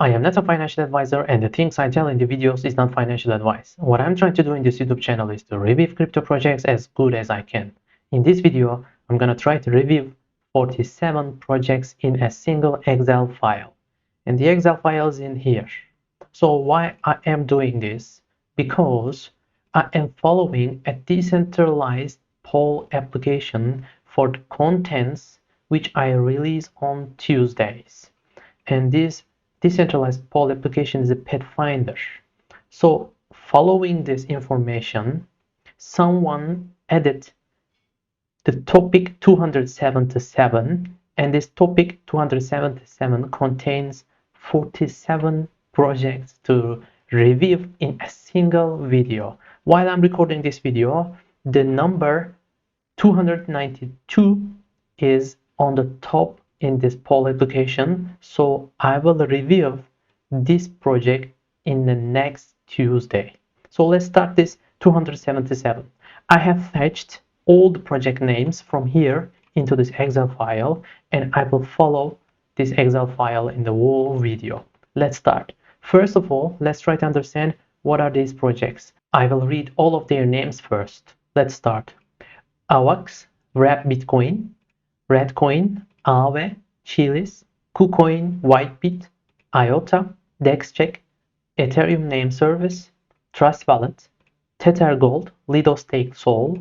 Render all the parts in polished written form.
I am not a financial advisor, and the things I tell in the videos is not financial advice. What I'm trying to do in this YouTube channel is to review crypto projects as good as I can. In this video, I'm gonna try to review 47 projects in a single Excel file. And the Excel file is in here. So why I am doing this? Because I am following a decentralized poll application for the contents which I release on Tuesdays. And this decentralized poll application is a Pathfinder. So following this information, someone added the topic 277, and this topic 277 contains 47 projects to review in a single video. While I'm recording this video, the number 292 is on the top in this poll application, so I will review this project in the next Tuesday. So let's start this 277. I have fetched all the project names from here into this Excel file, and I will follow this Excel file in the whole video. Let's start. First of all, let's try to understand what are these projects. I will read all of their names first. Let's start. AVAX, Wrap Bitcoin, Redcoin, Aave, Chilis, KuCoin, Whitebit, IOTA, DexCheck, Ethereum Name Service, Trust Wallet, Tether Gold, Lido Stake Sol,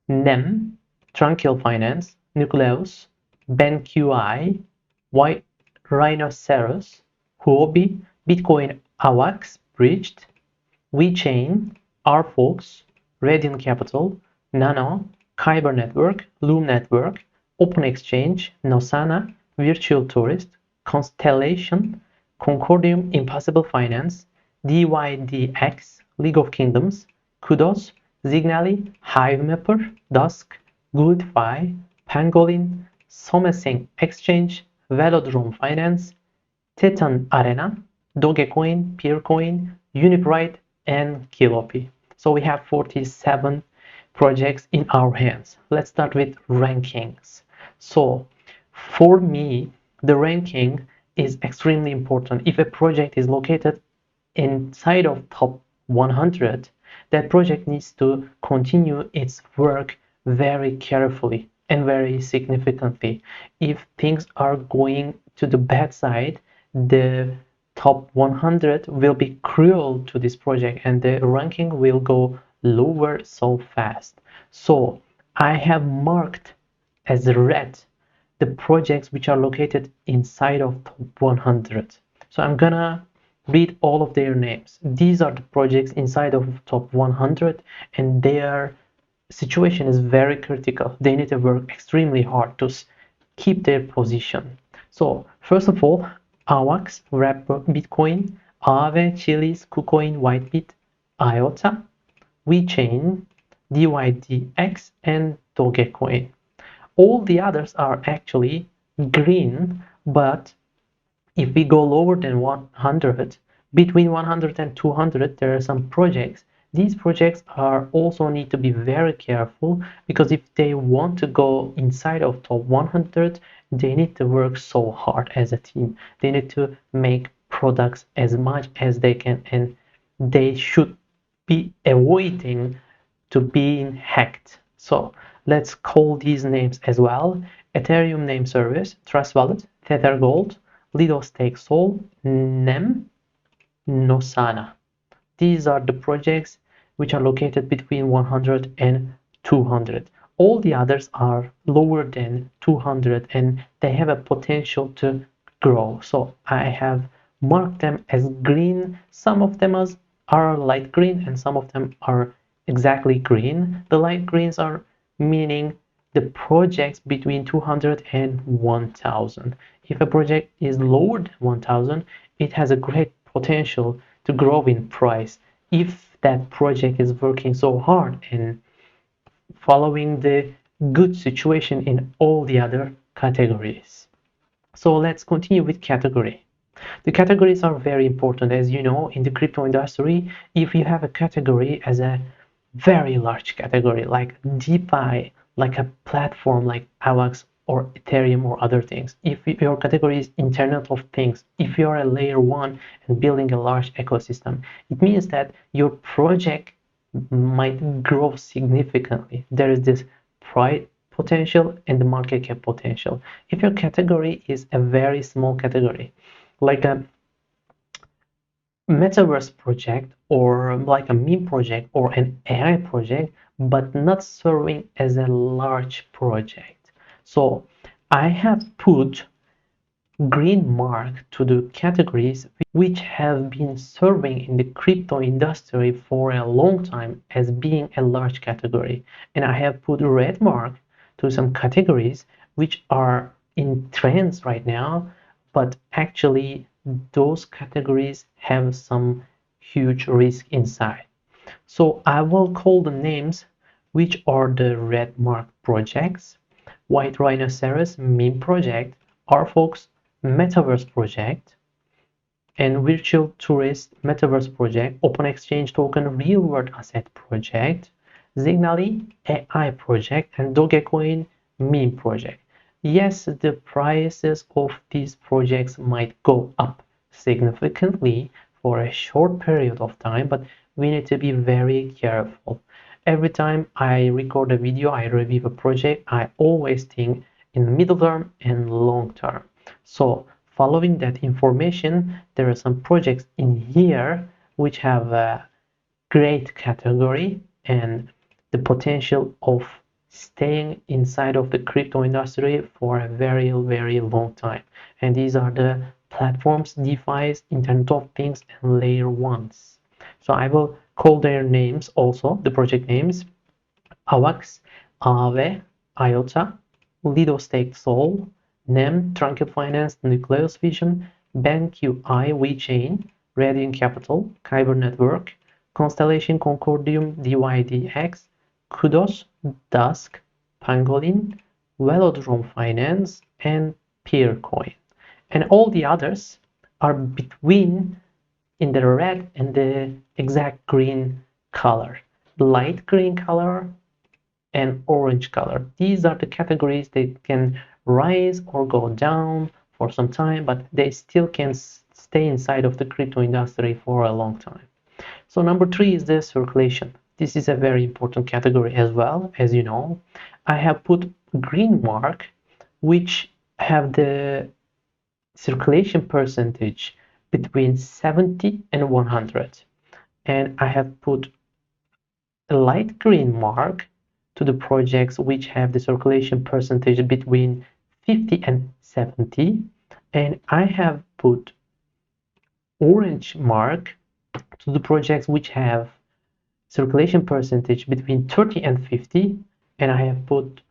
NEM, Tranquil Finance, Nucleus, BenQI, White Rhinoceros, Huobi, Bitcoin AVAX, Bridged, WeChain, RFox, Radiant Capital, Nano, Kyber Network, Loom Network, Open Exchange, Nosana, Virtual Tourist, Constellation, Concordium Impossible Finance, DYDX, League of Kingdoms, Kudos, Zignali, HiveMapper, Dusk, GoodFi, Pangolin, Somesing Exchange, Velodrome Finance, Titan Arena, Dogecoin, Peercoin, Unibright, and Kilopi. So we have 47 projects in our hands. Let's start with rankings. So for me, the ranking is extremely important. If a project is located inside of top 100, that project needs to continue its work very carefully and very significantly. If things are going to the bad side, the top 100 will be cruel to this project and the ranking will go lower so fast. So I have marked as red the projects which are located inside of top 100. So I'm gonna read all of their names. These are the projects inside of top 100 and their situation is very critical. They need to work extremely hard to keep their position. So first of all, AVAX, Wrap Bitcoin, Aave, Chilis, KuCoin, Whitebit, IOTA, WeChain, DYDX, and Dogecoin. All the others are actually green, but if we go lower than 100, between 100 and 200, there are some projects. These projects are also need to be very careful because if they want to go inside of top 100, they need to work so hard as a team. They need to make products as much as they can, and they should be avoiding to being hacked. So let's call these names as well. Ethereum Name Service, Trust Wallet, Tether Gold, Lido Stake Sol, NEM, Nosana. These are the projects which are located between 100 and 200. All the others are lower than 200 and they have a potential to grow. So I have marked them as green. Some of them are light green and some of them are exactly green. The light greens are meaning the projects between 200 and 1000. If a project is lower than 1000, it has a great potential to grow in price if that project is working so hard and following the good situation in all the other categories. So let's continue with category. The categories are very important. As you know, in the crypto industry, if you have a category as a very large category like DeFi, like a platform like AVAX or Ethereum or other things. If your category is Internet of Things, if you are a layer 1 and building a large ecosystem, it means that your project might grow significantly. There is this price potential and the market cap potential. If your category is a very small category, like a metaverse project or like a meme project or an AI project, but not serving as a large project. So I have put green mark to the categories which have been serving in the crypto industry for a long time as being a large category, and I have put red mark to some categories which are in trends right now, but actually those categories have some huge risk inside. So I will call the names which are the red mark projects: White Rhinoceros meme project, rFox metaverse project, and virtual tourist metaverse project, open exchange token real world asset project, Signally AI project, and Dogecoin meme project. Yes, the prices of these projects might go up significantly for a short period of time, but we need to be very careful. Every time I record a video, I review a project, I always think in middle term and long term. So following that information, there are some projects in here which have a great category and the potential of staying inside of the crypto industry for a very, very long time. And these are the platforms, DeFi's, Internet of Things, and Layer 1s. So I will call their names also, the project names: AVAX, Aave, IOTA, Lido Stake Sol, NEM, Tranquil Finance, Nucleus Vision, BenQI, WeChain, Radiant Capital, Kyber Network, Constellation Concordium, DYDX, Kudos, Dusk, Pangolin, Velodrome Finance, and Peercoin. And all the others are between in the red and the exact green color, light green color and orange color. These are the categories that can rise or go down for some time, but they still can stay inside of the crypto industry for a long time. So number 3 is the circulation. This is a very important category as well. As you know, I have put green mark which have the circulation percentage between 70 and 100, and I have put a light green mark to the projects which have the circulation percentage between 50 and 70, and I have put orange mark to the projects which have circulation percentage between 30 and 50, and I have put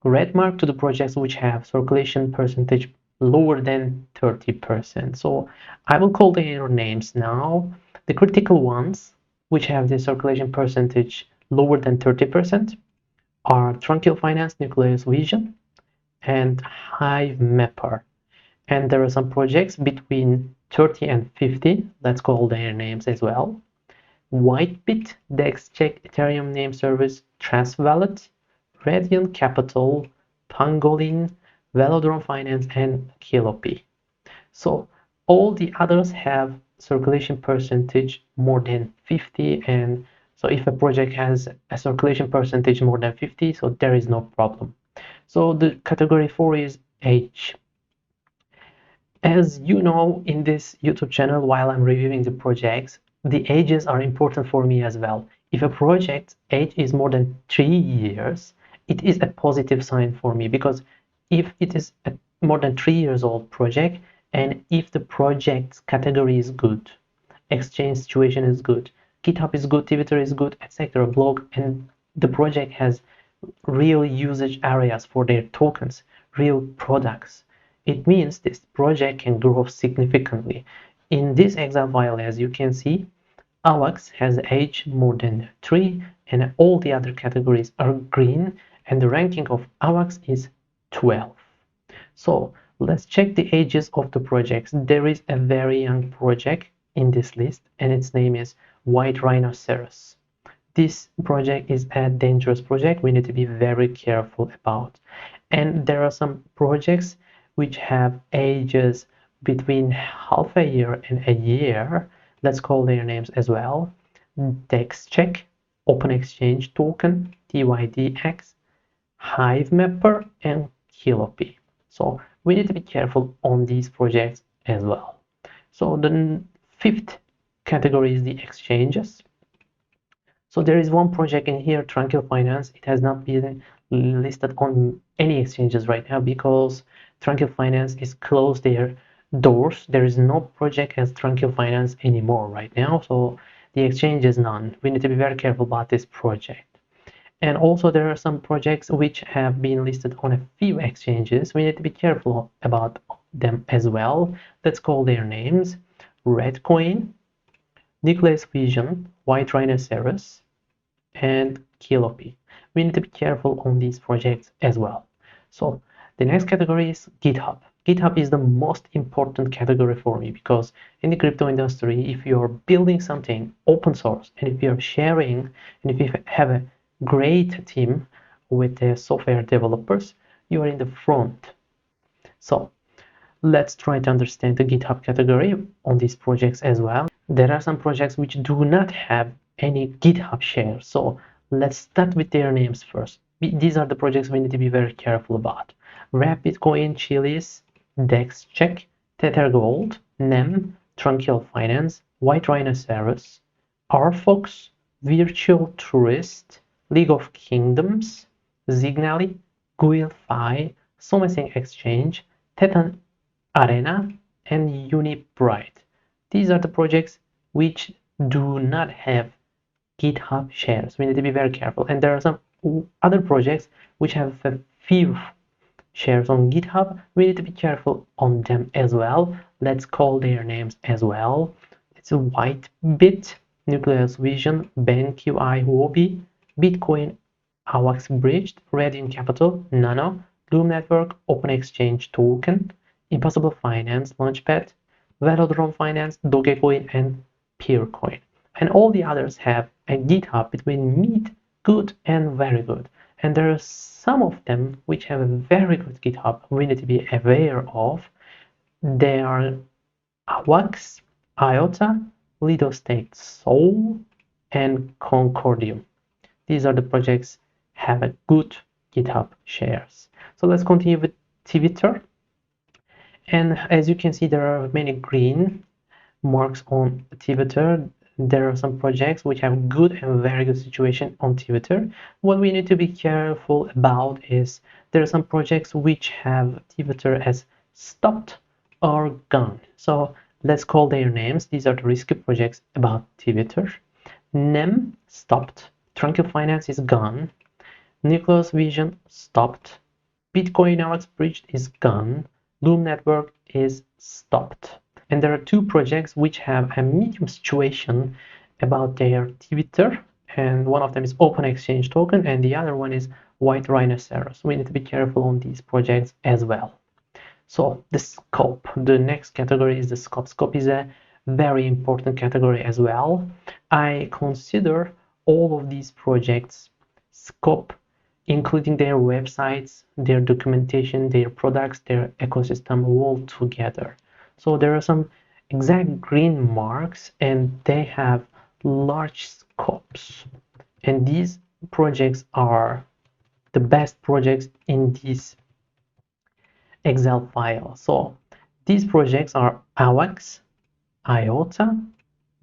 red mark to the projects which have circulation percentage lower than 30%. So I will call their names now. The critical ones which have the circulation percentage lower than 30% are Tranquil Finance, Nucleus Vision, and Hive Mapper. And there are some projects between 30 and 50. Let's call their names as well: Whitebit, DexCheck, Ethereum Name Service, Trust Wallet, Radiant Capital, Pangolin, Velodrome Finance, and Kilopi. So all the others have circulation percentage more than 50, and so if a project has a circulation percentage more than 50, so there is no problem. So the category 4 is age. As you know, in this YouTube channel, while I'm reviewing the projects, the ages are important for me as well. If a project age is more than 3 years, it is a positive sign for me, because if it is a more than 3 years old project, and if the project's category is good, exchange situation is good, GitHub is good, Twitter is good, etc., blog, and the project has real usage areas for their tokens, real products, it means this project can grow significantly. In this Excel file, as you can see, AVAX has age more than 3, and all the other categories are green, and the ranking of AVAX is 12. So let's check the ages of the projects. There is a very young project in this list, and its name is White Rhinoceros. This project is a dangerous project we need to be very careful about. And there are some projects which have ages between half a year and a year. Let's call their names as well. DexCheck, Open Exchange Token, TYDX, HiveMapper, and Kilopi. So we need to be careful on these projects as well. So the fifth category is the exchanges. So there is one project in here, Tranquil Finance. It has not been listed on any exchanges right now because Tranquil Finance is closed their doors. There is no project as Tranquil Finance anymore right now. So the exchange is none. We need to be very careful about this project. And also there are some projects which have been listed on a few exchanges. We need to be careful about them as well. Let's call their names. Redcoin, Nucleus Vision, White Rhinoceros, and Kilopi. We need to be careful on these projects as well. So the next category is GitHub. GitHub is the most important category for me because in the crypto industry, if you're building something open source and if you're sharing and if you have a great team with the software developers, you are in the front. So let's try to understand the GitHub category on these projects as well. There are some projects which do not have any GitHub shares. So let's start with their names first. These are the projects we need to be very careful about. Rapidcoin, Chiliz, DexCheck, Tether Gold, NEM, Tranquil Finance, White Rhinoceros, RFox, Virtual Tourist, League of Kingdoms, Zignali, GuilFi, Something Exchange, Tetan Arena, and Unibright. These are the projects which do not have GitHub shares. We need to be very careful. And there are some other projects which have a few shares on GitHub. We need to be careful on them as well. Let's call their names as well. It's Whitebit, Nucleus Vision, BenQI Huobi, Bitcoin, AWAX Bridged, Radiant Capital, Nano, Loom Network, Open Exchange Token, Impossible Finance, Launchpad, Velodrome Finance, Dogecoin, and Peercoin. And all the others have a GitHub between mid, good, and very good. And there are some of them which have a very good GitHub we need to be aware of. They are AWAX, IOTA, Lido Staked Soul, and Concordium. These are the projects have a good GitHub shares. So let's continue with Twitter. And as you can see, there are many green marks on Twitter. There are some projects which have good and very good situation on Twitter. What we need to be careful about is there are some projects which have Twitter as stopped or gone. So let's call their names. These are the risky projects about Twitter. NEM stopped. Tranquil Finance is gone. Nucleus Vision stopped. Bitcoin AWAX Bridged is gone. Loom Network is stopped. And there are two projects which have a medium situation about their Twitter, and one of them is Open Exchange Token and the other one is White Rhinoceros. We need to be careful on these projects as well. So the scope, the next category is the scope. Scope is a very important category as well. I consider all of these projects scope, including their websites, their documentation, their products, their ecosystem all together. So there are some exact green marks and they have large scopes. And these projects are the best projects in this Excel file. So these projects are AWAX, IOTA,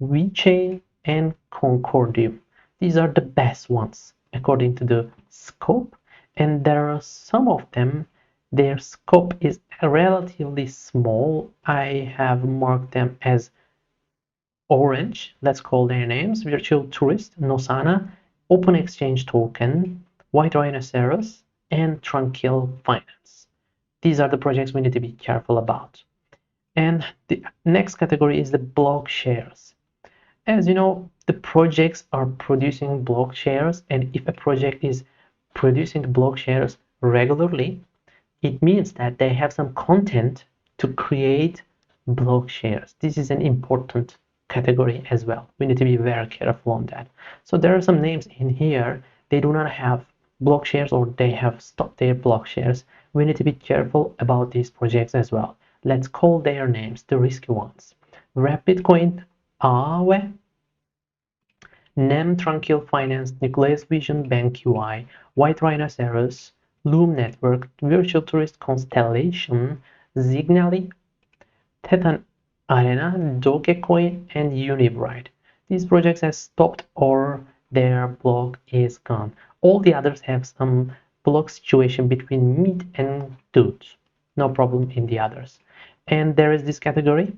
VeChain, and Concordium. These are the best ones according to the scope, and there are some of them their scope is relatively small. I have marked them as orange. Let's call their names: Virtual Tourist, Nosana, Open Exchange Token, White Rhinoceros, and Tranquil Finance. These are the projects we need to be careful about. And the next category is the block shares. As you know, the projects are producing block shares, and if a project is producing block shares regularly, it means that they have some content to create block shares. This is an important category as well. We need to be very careful on that. So there are some names in here, they do not have block shares or they have stopped their block shares. we need to be careful about these projects as well. Let's call their names, the risky ones. Wrap Bitcoin, Aave, Nem Tranquil Finance, Nucleus Vision, Bank UI, White Rhinoceros, Loom Network, Virtual Tourist Constellation, Signally, Titan Arena, Dogecoin, and Unibride. These projects have stopped or their block is gone. All the others have some block situation between meat and dudes. No problem in the others. And there is this category.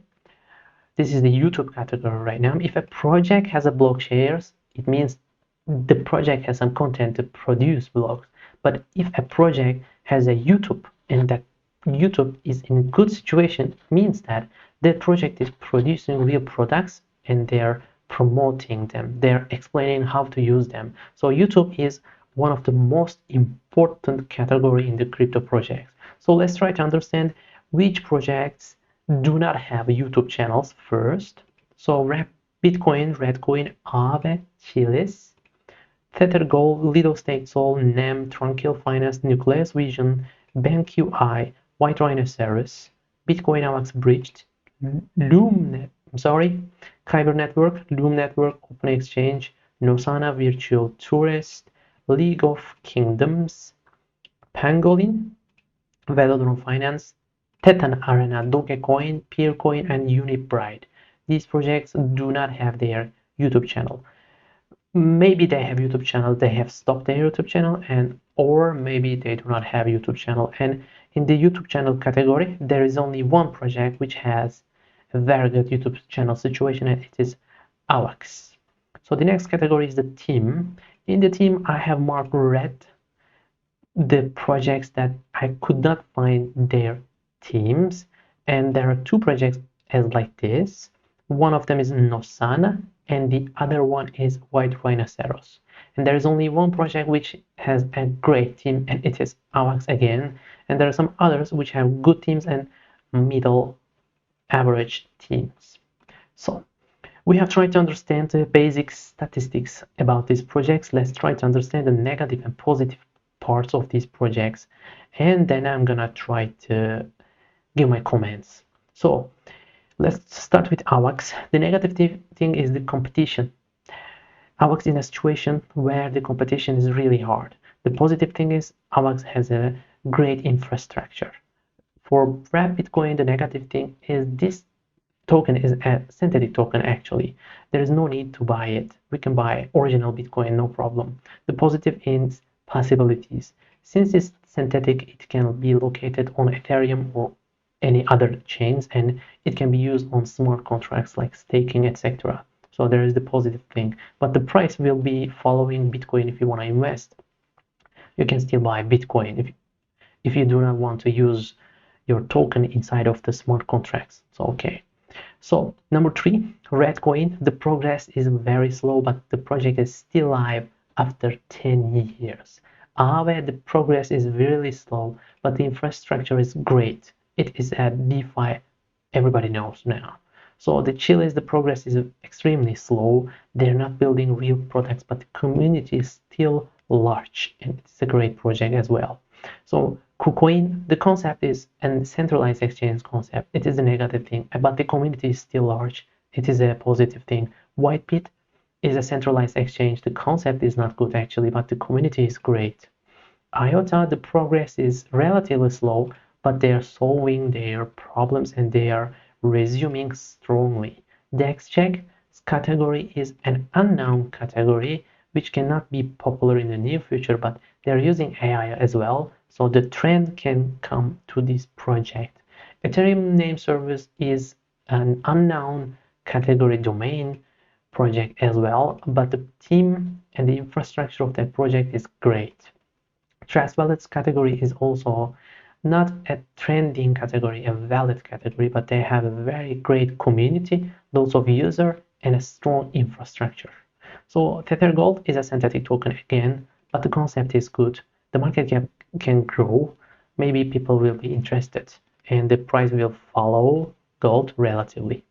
This is the YouTube category right now. If a project has a block shares, it means the project has some content to produce blogs. But if a project has a YouTube and that YouTube is in good situation, it means that the project is producing real products and they're promoting them. They're explaining how to use them. So YouTube is one of the most important category in the crypto projects. So let's try to understand which projects do not have YouTube channels first. So Bitcoin, Redcoin, Aave, Chilis, Tether Gold, Lido State Sol, NEM, Tranquil Finance, Nucleus Vision, BankUI, White Rhinoceros, Bitcoin AVAX Bridged, Kyber Network, Loom Network, Open Exchange, Nosana Virtual Tourist, League of Kingdoms, Pangolin, Velodrome Finance, Titan Arena, Dogecoin, Peercoin, and Unibride. These projects do not have their YouTube channel. Maybe they have YouTube channel, they have stopped their YouTube channel, or maybe they do not have YouTube channel. And in the YouTube channel category, there is only one project which has a very good YouTube channel situation, and it is AVAX. So the next category is the team. In the team, I have marked red the projects that I could not find their teams, and there are two projects as like this. One of them is Nosana and the other one is White Rhinoceros, and there is only one project which has a great team, and it is AVAX again, and there are some others which have good teams and middle average teams. So we have tried to understand the basic statistics about these projects. Let's try to understand the negative and positive parts of these projects, and then I'm gonna try to give my comments. So let's start with AVAX. The negative thing is the competition. AVAX is in a situation where the competition is really hard. The positive thing is AVAX has a great infrastructure. For Wrap Bitcoin, the negative thing is this token is a synthetic token. Actually, there is no need to buy it. We can buy original Bitcoin, no problem. The positive is possibilities. Since it's synthetic, it can be located on Ethereum or any other chains, and it can be used on smart contracts like staking, etc. So there is the positive thing, but the price will be following Bitcoin. If you want to invest, you can still buy Bitcoin if you do not want to use your token inside of the smart contracts. So okay. So number 3, Redcoin. The progress is very slow, but the project is still live after 10 years. Aave, the progress is really slow, but the infrastructure is great. It is at DeFi, everybody knows now. So the Chilis, the progress is extremely slow. They're not building real products, but the community is still large, and it's a great project as well. So KuCoin, the concept is a centralized exchange concept. It is a negative thing, but the community is still large. It is a positive thing. Whitebit is a centralized exchange. The concept is not good actually, but the community is great. IOTA, the progress is relatively slow, but they are solving their problems and they are resuming strongly. DexCheck category is an unknown category which cannot be popular in the near future, but they're using AI as well, so the trend can come to this project. Ethereum name service is an unknown category domain project as well, but the team and the infrastructure of that project is great. Trust wallets category is also not a trending category, a valid category, but they have a very great community, lots of users, and a strong infrastructure. So Tether Gold is a synthetic token again, but the concept is good. The market cap can grow. Maybe people will be interested, and the price will follow gold relatively.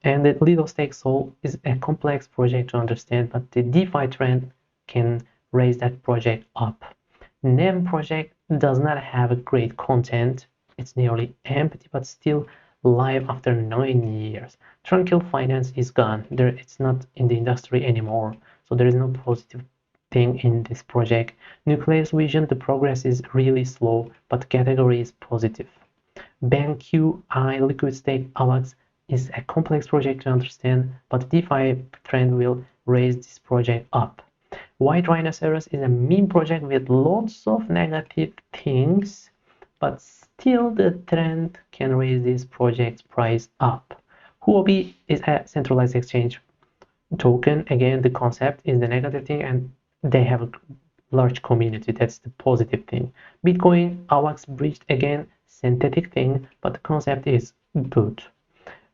And the Lido Stake Sol is a complex project to understand, but the DeFi trend can raise that project up. NEM project does not have a great content. It's nearly empty, but still live after 9 years. Tranquil Finance is gone. It's not in the industry anymore. So there is no positive thing in this project. Nucleus Vision, the progress is really slow, but category is positive. BankQI liquid state AVAX is a complex project to understand, but DeFi trend will raise this project up. White Rhinoceros is a meme project with lots of negative things, but still the trend can raise this project's price up. Huobi is a centralized exchange token. Again, the concept is the negative thing, and they have a large community. That's the positive thing. Bitcoin AVAX breached, again, synthetic thing, but the concept is good.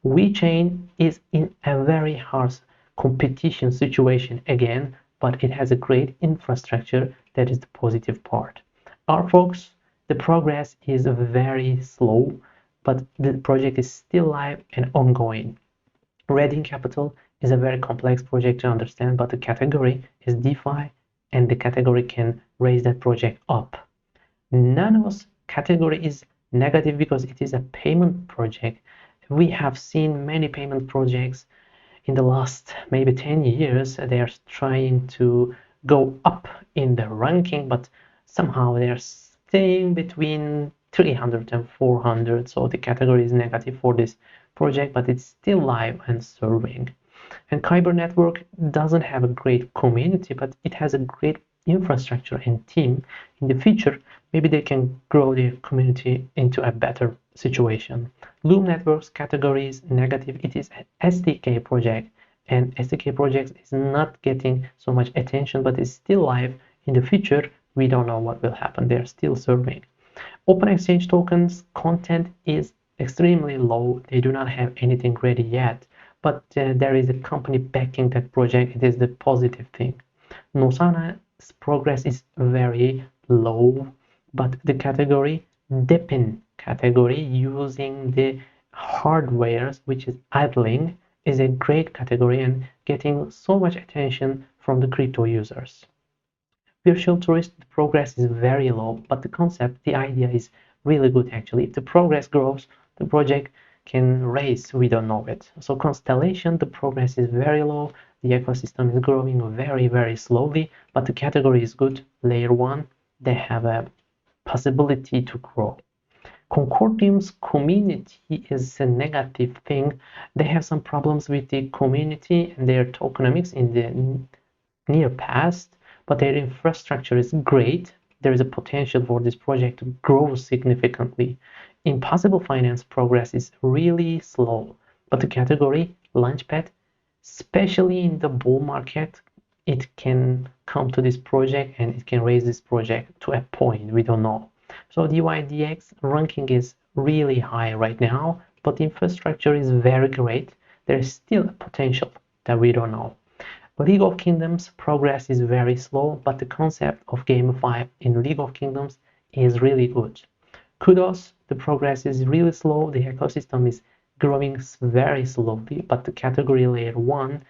WeChain is in a very harsh competition situation again, but it has a great infrastructure. That is the positive part. Rfox, the progress is very slow, but the project is still live and ongoing. Reading Capital is a very complex project to understand, but the category is DeFi, and the category can raise that project up. Nano's category is negative because it is a payment project. We have seen many payment projects in the last maybe 10 years. They are trying to go up in the ranking, but somehow they are staying between 300 and 400. So the category is negative for this project, but it's still live and serving. And Kyber Network doesn't have a great community, but it has a great infrastructure and team. In the future, maybe they can grow their community into a better situation. Loom Networks category is negative. It is an SDK project, and SDK project is not getting so much attention, but it's still live. In the future, we don't know what will happen. They're still serving. Open Exchange tokens content is extremely low. They do not have anything ready yet, but there is a company backing that project. It is the positive thing. Nosana's progress is very low, but the category, Depin category, using the hardwares, which is idling, is a great category and getting so much attention from the crypto users. Virtual tourist, the progress is very low, but the concept, the idea is really good actually. If the progress grows, the project can raise, we don't know it. So Constellation, the progress is very low, the ecosystem is growing very, very slowly, but the category is good. Layer 1, they have a possibility to grow. Concordium's community is a negative thing. They have some problems with the community and their tokenomics in the near past, but their infrastructure is great. There is a potential for this project to grow significantly. Impossible Finance progress is really slow, but the category Launchpad, especially in the bull market, it can come to this project and it can raise this project to a point we don't know. So DYDX ranking is really high right now, but the infrastructure is very great. There is still a potential that we don't know. League of Kingdoms progress is very slow, but the concept of GameFi in League of Kingdoms is really good. Kudos, the progress is really slow, the ecosystem is growing very slowly, but the category layer 1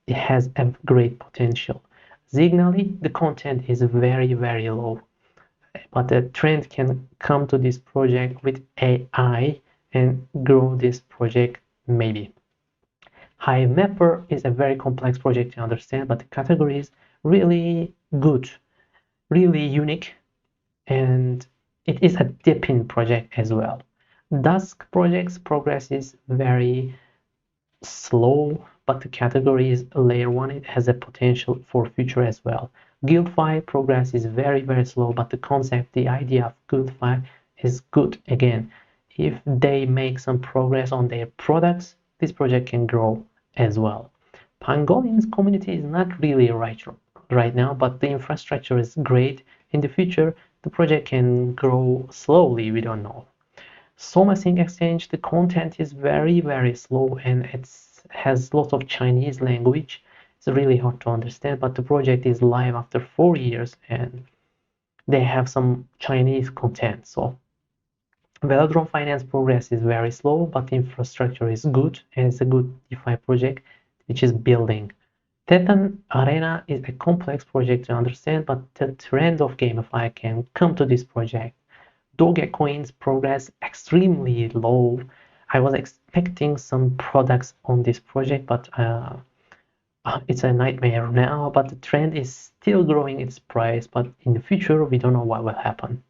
it has a great potential. Signally, the content is very, very low, but the trend can come to this project with AI and grow this project maybe. Hive Mapper is a very complex project to understand, but the category is really good, really unique, and it is a Deepin project as well. Dusk project's progress is very slow, but the category is layer 1. It has a potential for future as well. GuildFi progress is very, very slow, but the concept, the idea of GuildFi is good. Again, if they make some progress on their products, this project can grow as well. Pangolin's community is not really right now, but the infrastructure is great. In the future, the project can grow slowly, we don't know. SomaSync Exchange, the content is very, very slow and it has lots of Chinese language. It's really hard to understand, but the project is live after 4 years and they have some Chinese content. So Velodrome Finance progress is very slow, but the infrastructure is good and it's a good DeFi project which is building. Titan Arena is a complex project to understand, but the trend of GameFi can come to this project. Dogecoin's progress extremely low. I was expecting some products on this project, but it's a nightmare now. But the trend is still growing its price, but in the future we don't know what will happen.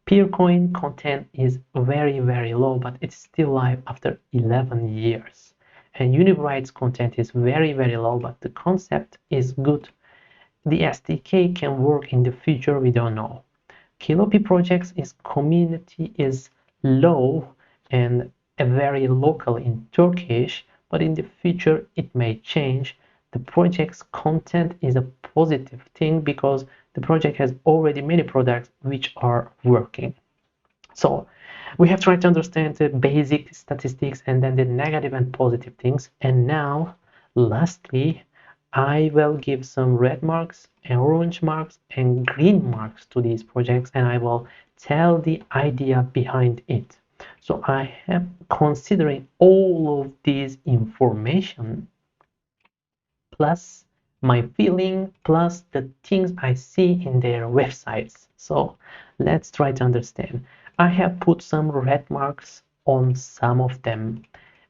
Peercoin content is very low, but it's still live after 11 years. And Unibright's content is very low, but the concept is good. The SDK can work in the future, we don't know. Kilopi projects is community is low and very local in Turkish, but in the future it may change. The project's content is a positive thing because the project has already many products which are working. So we have tried to understand the basic statistics and then the negative and positive things. And now, lastly, I will give some red marks and orange marks and green marks to these projects, and I will tell the idea behind it. So I am considering all of these information plus my feeling plus the things I see in their websites. So let's try to understand. I have put some red marks on some of them,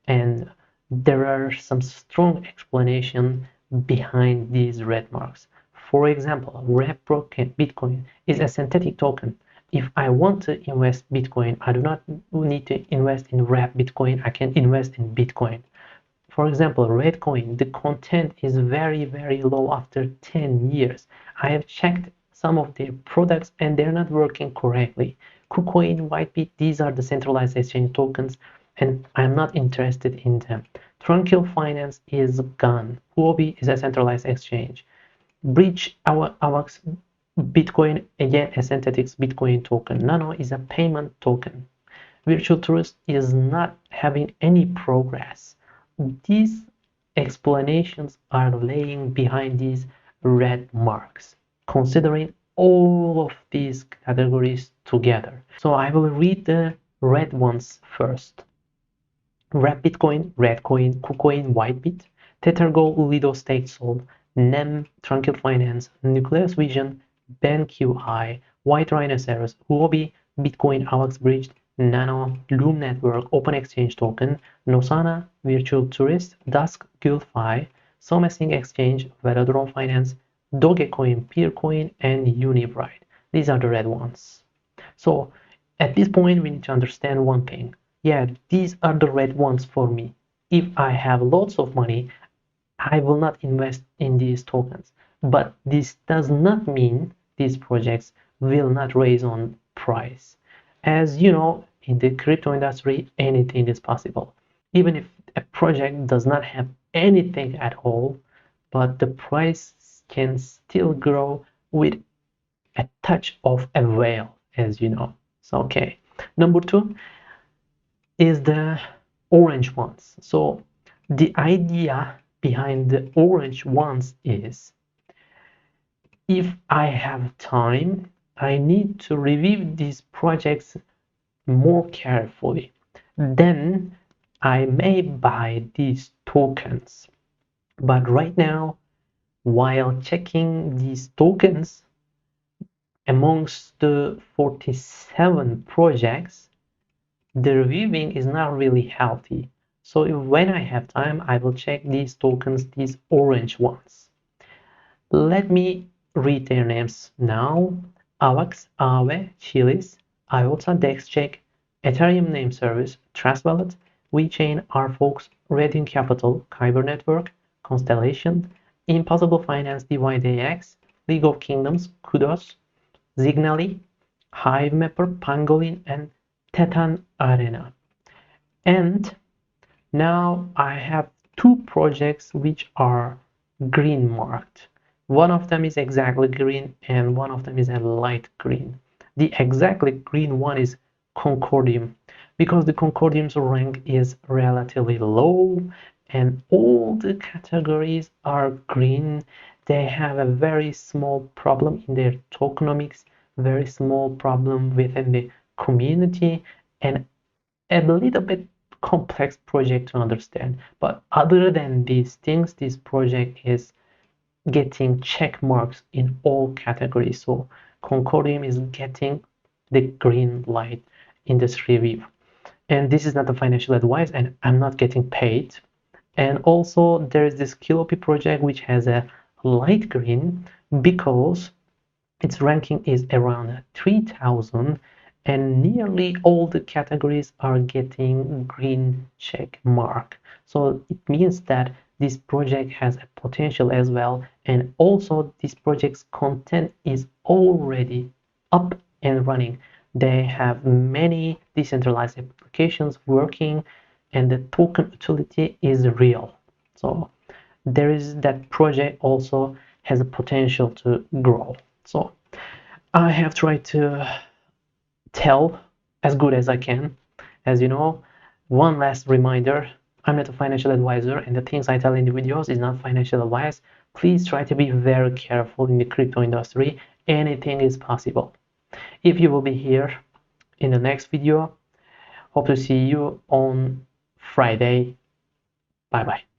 and there are some strong explanation behind these red marks. For example, wrap Bitcoin is a synthetic token. If I want to invest Bitcoin, I do not need to invest in wrap Bitcoin. I can invest in Bitcoin. For example, Redcoin, the content is very low after 10 years. I have checked some of their products and they're not working correctly. KuCoin, Whitebit, these are the centralized exchange tokens and I'm not interested in them. Tranquil Finance is gone. Huobi is a centralized exchange. Bridge AWAX Bitcoin, again a synthetic Bitcoin token. Nano is a payment token. Virtual Tourist is not having any progress. These explanations are laying behind these red marks, considering all of these categories together. So I will read the red ones first. Wrap Bitcoin, Redcoin, KuCoin, Whitebit, Tethergo, Lido Stake Sold, NEM, Tranquil Finance, Nucleus Vision, BenQI, White Rhinoceros, Huobi, Bitcoin AWAX Bridged, Nano, Loom Network, Open Exchange Token, Nosana, Virtual Tourist, Dusk, Gulfi, Somesing Exchange, Velodrome Finance, Dogecoin, Peercoin, and Unibright. These are the red ones. So at this point, we need to understand one thing. Yeah, these are the red ones for me. If I have lots of money, I will not invest in these tokens. But this does not mean these projects will not raise on price. As you know, in the crypto industry, anything is possible. Even if a project does not have anything at all, but the price can still grow with a touch of a whale, as you know. So, okay. Number two is the orange ones. So the idea behind the orange ones is if I have time, I need to review these projects more carefully. Then I may buy these tokens. But right now, while checking these tokens amongst the 47 projects, the reviewing is not really healthy. So when I have time, I will check these tokens, these orange ones. Let me read their names now. AVAX, Aave, Chilis, IOTA, DexCheck, Ethereum Name Service, Trust Wallet, WeChain, RFox, Radiant Capital, Kyber Network, Constellation, Impossible Finance, DYDX, League of Kingdoms, Kudos, Signally, Hivemapper, Pangolin, and Titan Arena. And now I have two projects which are green marked. One of them is exactly green and one of them is a light green. The exactly green one is Concordium because the Concordium's rank is relatively low and all the categories are green. They have a very small problem in their tokenomics, very small problem within the community, and a little bit complex project to understand. But other than these things, this project is getting check marks in all categories. So Concordium is getting the green light in this review. And this is not a financial advice, and I'm not getting paid. And also there is this Kilopi project which has a light green because its ranking is around 3000 and nearly all the categories are getting green check mark. So it means that this project has a potential as well, and also this project's content is already up and running. They have many decentralized applications working and the token utility is real. So there is that project also has a potential to grow. So I have tried to tell as good as I can. As you know, one last reminder, I'm not a financial advisor and the things I tell in the videos is not financial advice. Please try to be very careful in the crypto industry. Anything is possible. If you will be here in the next video, hope to see you on Friday. Bye bye.